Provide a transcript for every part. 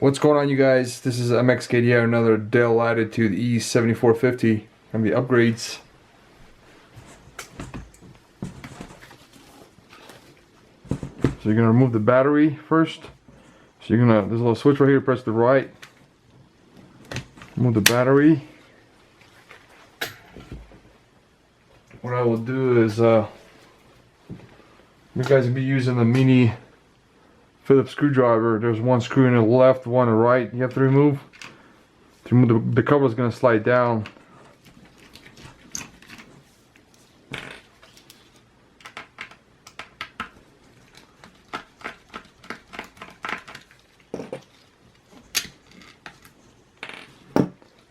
What's going on, you guys? This is MXKD here, another Dell Latitude E7450 and the upgrades. So you're gonna remove the battery first. So you're gonna, there's a little switch right here, press the right. Remove the battery. What I will do is, you guys will be using the mini Phillips screwdriver. There's one screw in the left, one in the right you have to remove. To remove the cover is going to slide down.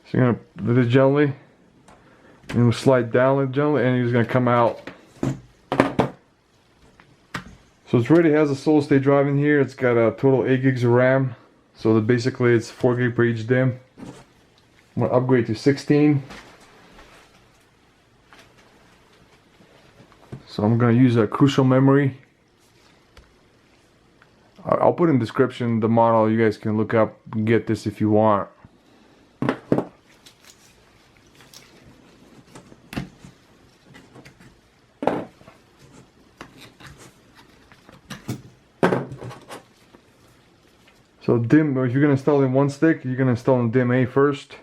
So you're going to do this gently, and it will slide down gently, and it's going to come out. So it already has a solid state drive in here. It's got a total 8 gigs of RAM. So that basically it's 4 gig per each DIMM. I'm going to upgrade to 16. So I'm going to use a crucial memory. I'll put in the description the model. You guys can look up and get this if you want. So DIMM, if you're going to install in one stick, you're going to install in DIMM A first.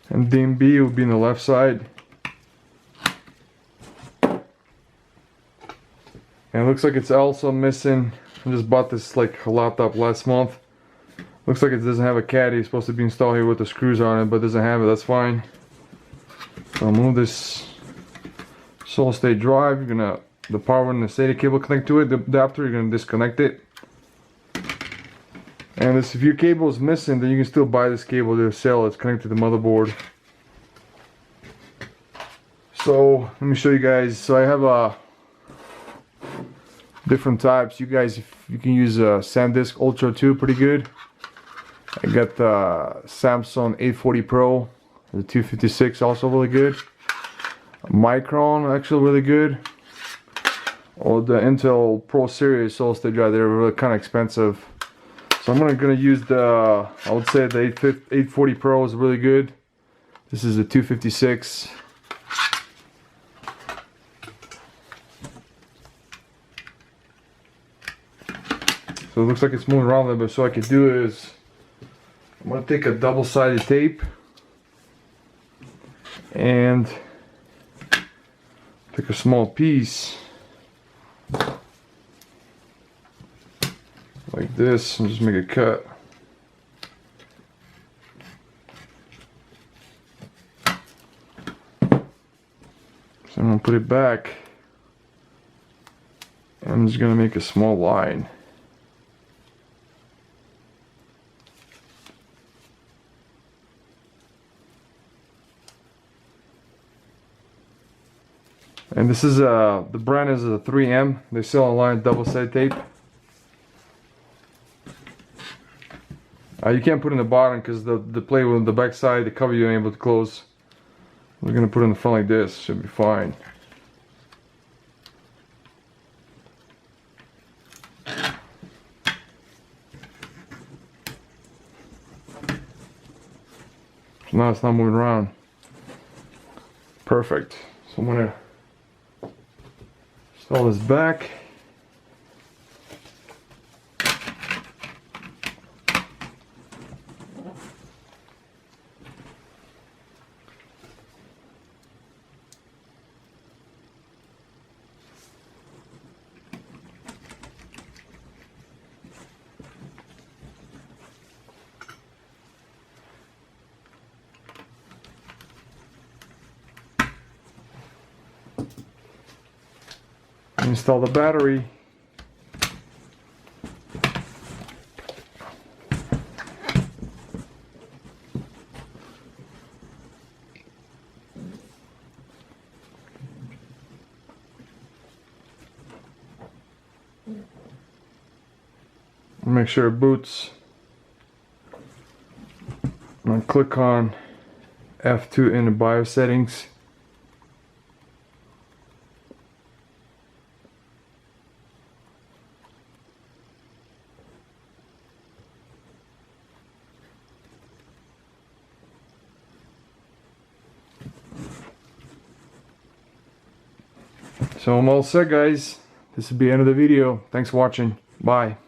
And DIMM B will be on the left side. And it looks like it's also missing, I just bought this like a laptop last month. Looks like it doesn't have a caddy. It's supposed to be installed here with the screws on it, but it doesn't have it. That's fine. So I'll move this solid state drive. You're gonna, the power and the SATA cable connect to it. The adapter, you're gonna disconnect it. And if your cable is missing, then you can still buy this cable to sell. It's connected to the motherboard. So let me show you guys. So I have different types. You guys, if you can use SanDisk Ultra 2, pretty good. I got the Samsung 840 Pro. The 256 also really good. Micron actually really good. Or the Intel Pro Series solid state drive, they're really kind of expensive. So I'm gonna use the, I would say the 840 Pro is really good. This is the 256. So it looks like it's moving around a little bit. So what I can do is, I'm gonna take a double-sided tape and take a small piece like this and just make a cut. So I'm going to put it back and I'm just going to make a small line. And this is the brand is a 3M. They sell online double-sided tape. You can't put it in the bottom because the plate on the back side, the cover you're able to close. We're gonna put it in the front like this. Should be fine. So now it's not moving around. Perfect. So I'm gonna install this back. Install the battery. Make sure it boots. I'm going to click on F2 in the BIOS settings. So I'm all set, guys. This will be the end of the video. Thanks for watching. Bye.